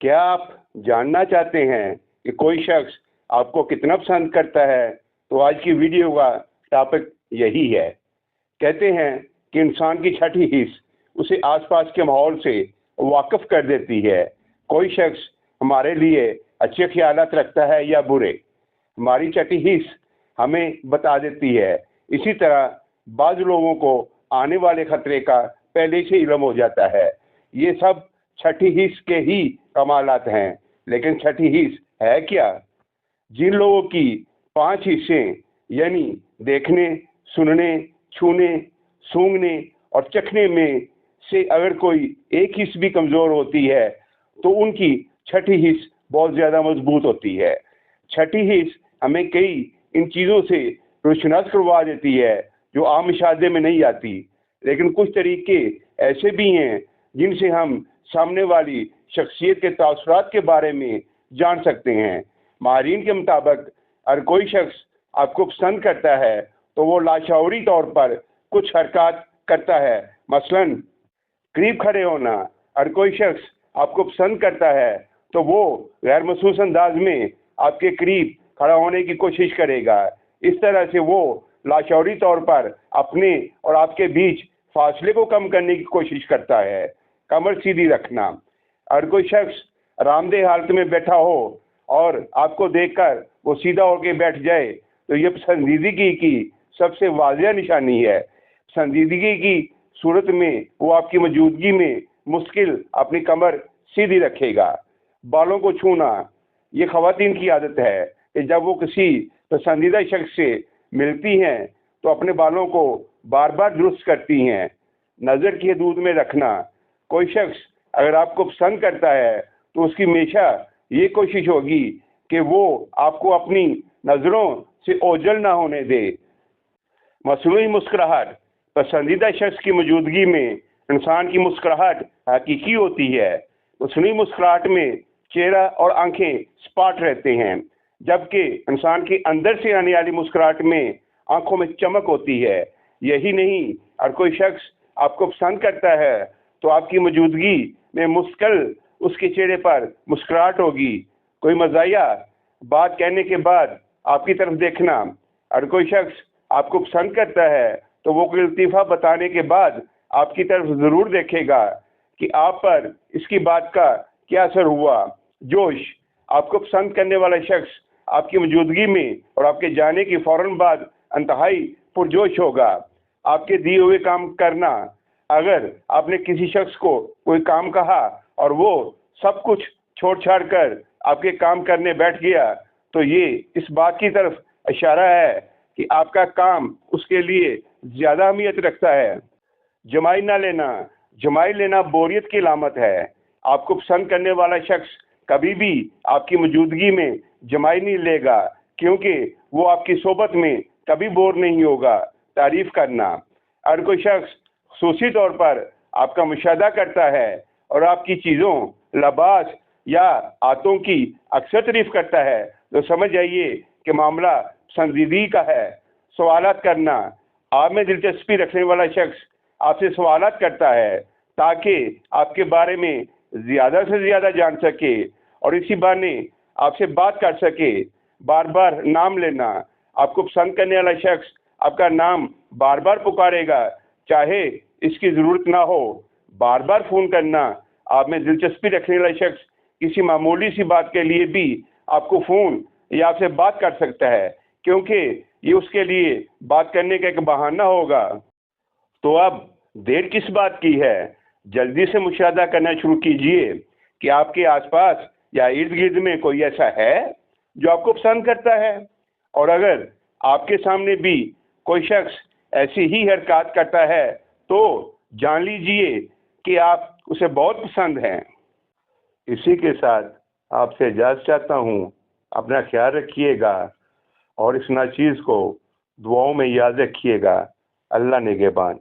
क्या आप जानना चाहते हैं कि कोई शख्स आपको कितना पसंद करता है? तो आज की वीडियो का टॉपिक यही है। कहते हैं कि इंसान की छठी हिस्स उसे आसपास के माहौल से वाकिफ कर देती है। कोई शख्स हमारे लिए अच्छे ख्यालात रखता है या बुरे, हमारी छठी हिस्स हमें बता देती है। इसी तरह बाज़ लोगों को आने वाले खतरे का पहले से इल्म हो जाता है। ये सब छठी हिस्स के ही कमालात हैं। लेकिन छठी हिस्स है क्या? जिन लोगों की 5 हिस्सें यानी देखने, सुनने, छूने, सूंघने और चखने में से अगर कोई एक हिस्स भी कमज़ोर होती है तो उनकी छठी हिस्स बहुत ज़्यादा मजबूत होती है। छठी हिस्स हमें कई इन चीज़ों से रोशनास करवा देती है जो आम मुशाहदे में नहीं आती। लेकिन कुछ तरीके ऐसे भी हैं जिनसे हम सामने वाली शख्सियत के तासुरात के बारे में जान सकते हैं। माहिरीन के मुताबिक अगर कोई शख्स आपको पसंद करता है तो वो लाशऊरी तौर पर कुछ हरकत करता है। मसलन करीब खड़े होना। अगर कोई शख्स आपको पसंद करता है तो वो गैर महसूस अंदाज में आपके करीब खड़ा होने की कोशिश करेगा। इस तरह से वो लाशऊरी तौर पर अपने और आपके बीच फासले को कम करने की कोशिश करता है। कमर सीधी रखना। अगर कोई शख्स आरामदेह हालत में बैठा हो और आपको देखकर वो सीधा होकर बैठ जाए तो ये पसंदीदगी की सबसे वाज़ेह निशानी है। पसंदीदगी की सूरत में वो आपकी मौजूदगी में मुश्किल अपनी कमर सीधी रखेगा। बालों को छूना। ये ख़वातीन की आदत है कि जब वो किसी पसंदीदा शख्स से मिलती हैं तो अपने बालों को बार बार दुरुस्त करती हैं। नज़र की हदूद में रखना। कोई शख्स अगर आपको पसंद करता है तो उसकी हमेशा ये कोशिश होगी कि वो आपको अपनी नज़रों से ओझल ना होने दे। मसनूई मुस्कुराहट। पसंदीदा शख्स की मौजूदगी में इंसान की मुस्कुराहट हकीकी होती है। मसनूई मुस्कुराहट में चेहरा और आंखें सपाट रहते हैं, जबकि इंसान के अंदर से आने वाली मुस्कुराहट में आंखों में चमक होती है। यही नहीं, अगर कोई शख्स आपको पसंद करता है तो आपकी मौजूदगी में मुस्किल उसके चेहरे पर मुस्कुराहट होगी। कोई मज़ाहिया बात कहने के बाद आपकी तरफ देखना। अगर कोई शख्स आपको पसंद करता है तो वो कोई लतीफ़ा बताने के बाद आपकी तरफ ज़रूर देखेगा कि आप पर इसकी बात का क्या असर हुआ। जोश। आपको पसंद करने वाला शख्स आपकी मौजूदगी में और आपके जाने के फ़ौरन बाद इंतहाई पुरजोश होगा। आपके दिए हुए काम करना। अगर आपने किसी शख्स को कोई काम कहा और वो सब कुछ छोड़ छाड़ कर आपके काम करने बैठ गया तो ये इस बात की तरफ इशारा है कि आपका काम उसके लिए ज़्यादा अहमियत रखता है। जमाई ना लेना। जमाई लेना बोरियत की अलामत है। आपको पसंद करने वाला शख्स कभी भी आपकी मौजूदगी में जमाई नहीं लेगा, क्योंकि वो आपकी सोबत में कभी बोर नहीं होगा। तारीफ़ करना। अगर कोई शख्स खुसूसी तौर पर आपका मुशाहदा करता है और आपकी चीज़ों, लिबास या आदतों की अक्सर तारीफ़ करता है तो समझ जाइए कि मामला पसंदीदगी का है। सवालात करना। आप में दिलचस्पी रखने वाला शख्स आपसे सवालात करता है ताकि आपके बारे में ज़्यादा से ज़्यादा जान सके और इसी बहाने आपसे बात कर सके। बार बार नाम लेना। आपको पसंद करने वाला शख्स आपका नाम बार बार पुकारेगा, चाहे इसकी ज़रूरत ना हो। बार बार फ़ोन करना। आप में दिलचस्पी रखने वाला शख्स किसी मामूली सी बात के लिए भी आपको फ़ोन या आपसे बात कर सकता है, क्योंकि ये उसके लिए बात करने का एक बहाना होगा। तो अब देर किस बात की है? जल्दी से मुशाहदा करना शुरू कीजिए कि आपके आसपास या इर्द गिर्द में कोई ऐसा है जो आपको पसंद करता है। और अगर आपके सामने भी कोई शख्स ऐसी ही हरकत करता है तो जान लीजिए कि आप उसे बहुत पसंद हैं। इसी के साथ आपसे इजाज़त चाहता हूँ। अपना ख्याल रखिएगा और इस नाचीज़ को दुआओं में याद रखिएगा। अल्लाह निगहबान।